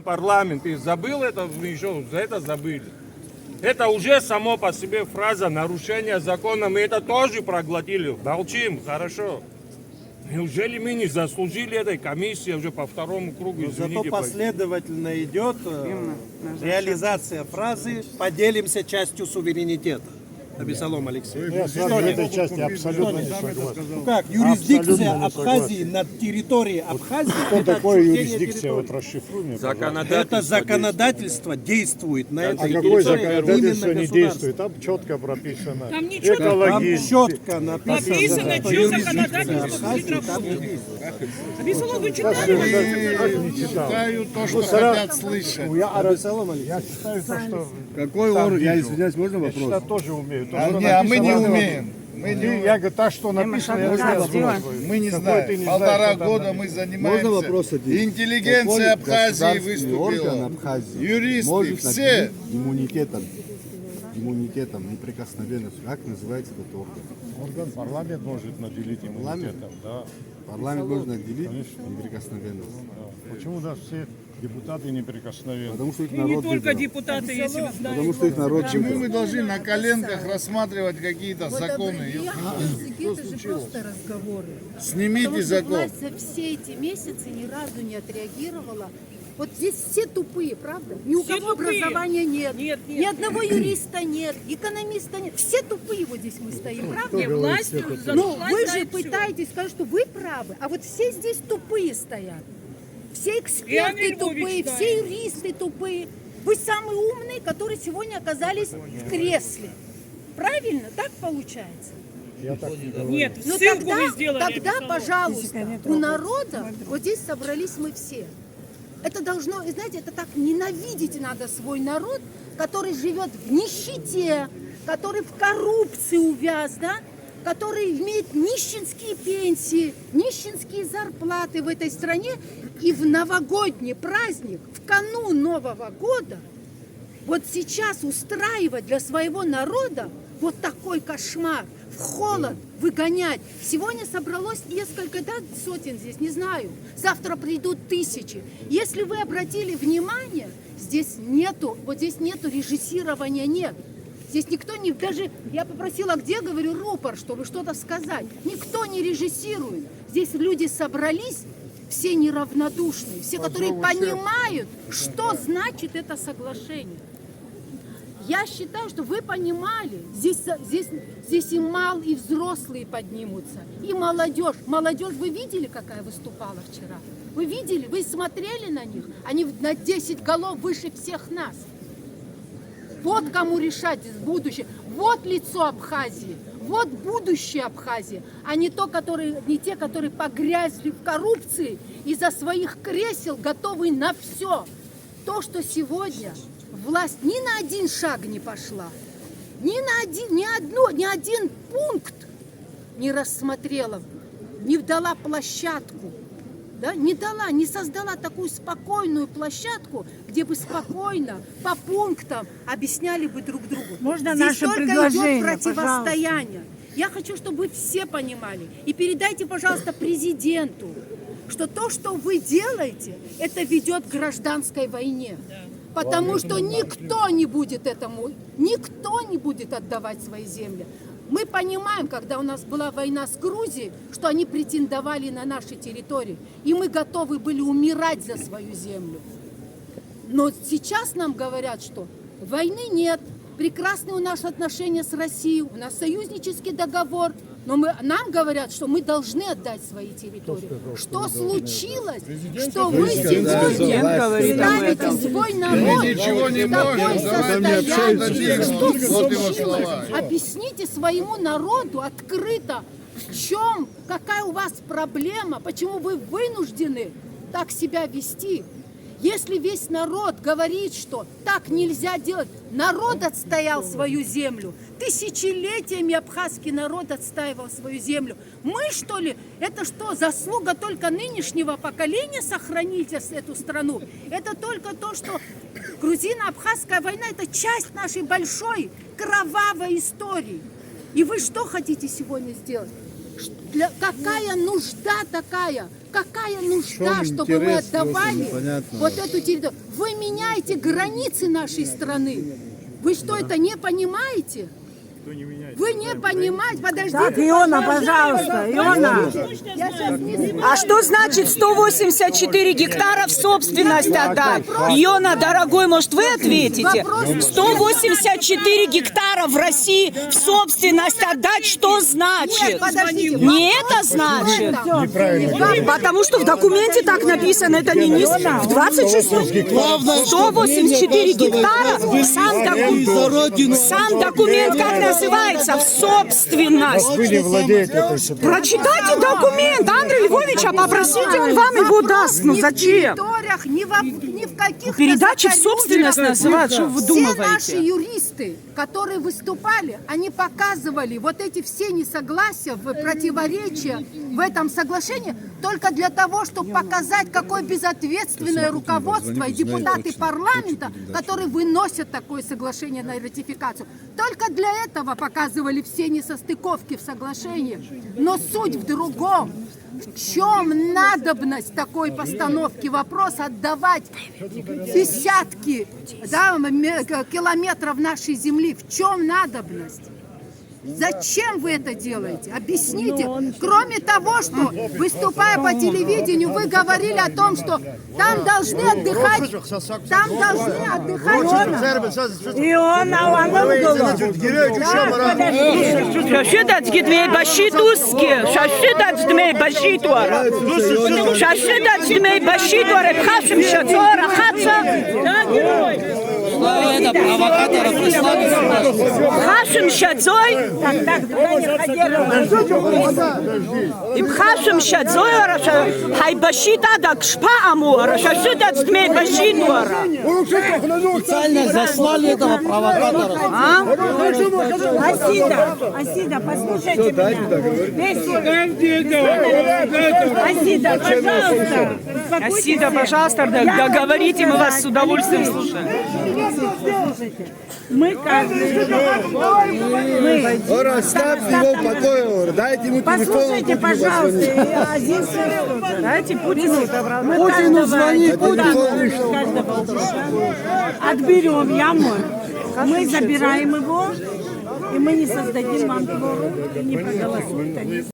Парламент, ты забыл это, мы еще за это забыли. Это уже само по себе фраза нарушения закона, мы это тоже проглотили. Молчим, хорошо. Неужели мы не заслужили этой комиссии уже по второму кругу? Зато последовательно идет реализация фразы «поделимся частью суверенитета». Абисалом Алексей. Я с вами в этой части абсолютно не согласен. Ну как, юрисдикция Абсолютно не Абхазии над территорией Абхазии. Что это такое отчуждение юрисдикция? территории. Вот расшифруй мне, пожалуйста. Это законодательство действует на А этой какое территории законодательство именно не государство. действует? Там четко прописано. Там ничего Там Экологически. четко написано, написано, что что юрисдикция законодательство Абхазии будет там работать. действует. Абисалом, вы Я читали? не читал. Читаю то, что Ну, хотят слышать. Ну, Абисалом Алексей. я читаю то, что Какой там Я вижу. извиняюсь, можно Я вопрос? читать тоже умею. То, А, что не, а мы не написано, умеем. Мы не, Я говорю, так что написано, я знаю. мы не Какой знаем. ты не Полтора знаешь, что там года написано. мы занимаемся. Можно вопрос один? Интеллигенция Какой Абхазии государственный орган выступила. Абхазии Юристы, может все. наделить иммунитетом, неприкосновенностью. Как называется этот орган? Орган парламент может наделить иммунитетом. Да. Парламент может наделить Конечно. неприкосновенностью. Да. Почему у нас все депутаты неприкосновенны? Потому что их И не народ только выбрал. депутаты, если вы Потому знаете. что их народ Почему выбрал. мы должны на коленках рассматривать какие-то законы? Это же просто разговоры. Снимите Потому что закон. власть за все эти месяцы ни разу не отреагировала. Вот здесь все тупые, правда? Ни у Все кого тупые. образования нет, Нет, ни нет. одного юриста нет, экономиста нет. Все тупые вот здесь мы стоим, правда? Не, власть, за Но власть вы же знает всё. пытаетесь сказать, что вы правы, а вот все здесь тупые стоят. Все эксперты Леонид Львович тупые, знает. все юристы тупые. Вы самые умные, которые сегодня оказались в кресле. Правильно? Так получается? Я так не говорю. Нет, Ну ссылку вы сделали. тогда, Абисалом. пожалуйста, у народа, вот здесь собрались мы все. Это должно, и знаете, это так ненавидеть надо свой народ, который живет в нищете, который в коррупции увяз, да? Который имеет нищенские пенсии, нищенские зарплаты в этой стране. И в новогодний праздник, в канун Нового года, вот сейчас устраивать для своего народа вот такой кошмар, в холод выгонять. Сегодня собралось несколько, да, сотен здесь, не знаю. Завтра придут тысячи. Если вы обратили внимание, здесь нету, вот здесь нету режиссирования, нет. Здесь никто не, даже я попросила, где, говорю, рупор, чтобы что-то сказать. Никто не режиссирует. Здесь люди собрались, все неравнодушные, все, которые понимают, что значит это соглашение. Я считаю, что вы понимали, здесь и мал, и взрослые поднимутся, и молодежь. Молодежь, вы видели, какая выступала вчера? Вы видели, вы смотрели на них? Они на 10 голов выше всех нас. Вот кому решать будущее. Вот лицо Абхазии. Вот будущее Абхазии. А не те, которые погрязли в коррупции и за своих кресел готовы на все. То, что сегодня власть ни на один шаг не пошла, ни один пункт не рассмотрела, не дала площадку. Да, не создала такую спокойную площадку, где бы спокойно, по пунктам объясняли бы друг другу. Можно Здесь наше только предложение, идет противостояние. Я хочу, чтобы вы все понимали. И передайте, пожалуйста, президенту, что то, что вы делаете, это ведет к гражданской войне. Потому что никто не будет отдавать свои земли. Мы понимаем, когда у нас была война с Грузией, что они претендовали на наши территории, и мы готовы были умирать за свою землю. Но сейчас нам говорят, что войны нет, прекрасные у нас отношения с Россией, у нас союзнический договор, но нам говорят, что мы должны отдать свои территории. Что случилось, что вы сегодня ставите свой народ Ничего не в такое можем, состояние? Что Вот его случилось? слова. Объясните своему народу открыто, в чем, какая у вас проблема, почему вы вынуждены так себя вести. Если весь народ говорит, что так нельзя делать, народ отстоял свою землю. Тысячелетиями абхазский народ отстаивал свою землю. Мы, что ли, это что, заслуга только нынешнего поколения сохранить эту страну? Это только то, что грузино-абхазская война – это часть нашей большой кровавой истории. И вы что хотите сегодня сделать? Какая нужда такая? какая нужда, чем чтобы мы интерес, отдавали непонятно. вот эту территорию? Вы меняете границы нашей страны. Вы что, это не понимаете? Вы не понимаете, подождите. Так, Иона, пожалуйста, Иона. Я сейчас не А что значит 184 гектара в собственность отдать? Иона, дорогой, может вы ответите? 184 гектара в России в собственность отдать, что значит? Нет, подождите. Не это значит. Потому что в документе так написано, это не низ. В 26 184 гектара сам документ как называется? В собственность. Вы не владеете этой ситуацией. Прочитайте документ Андрея Львовича, попросите, он вам его даст. Ну Ни в зачем? территориях, ни в каких Передачи в собственность называют, что вы Все наши думаете? юристы, которые выступали, они показывали вот эти все несогласия, противоречия в этом соглашении только для того, чтобы показать, какое безответственное руководство и депутаты парламента, которые выносят такое соглашение на ратификацию. Только для этого показывали все несостыковки в соглашении. Но суть в другом. В чем надобность такой постановки вопроса отдавать десятки километров нашей земли? В чем надобность? Зачем вы это делаете? Объясните. Кроме того, что, выступая по телевидению, вы говорили о том, что там должны отдыхать. Иона, Шашидат дмей башитуски, шашидат дмей башитуара, шашидат дмей башитуара, пхашим шацора, хаца. Пхашим шацой. И пхашим шацой, хай башита дак шпа амуара, шашидат дмей башитуара. Специально заслали этого провокатора. Асида, послушайте меня. Асида, пожалуйста, договорите, мы вас с удовольствием слушаем. Мы каждый... Оставьте его в покое, дайте ему телефон. Послушайте, пожалуйста, один дайте Путину. Путину звонить. Отберем яму, мы забираем его, и мы не создадим вам двору, не проголосуем.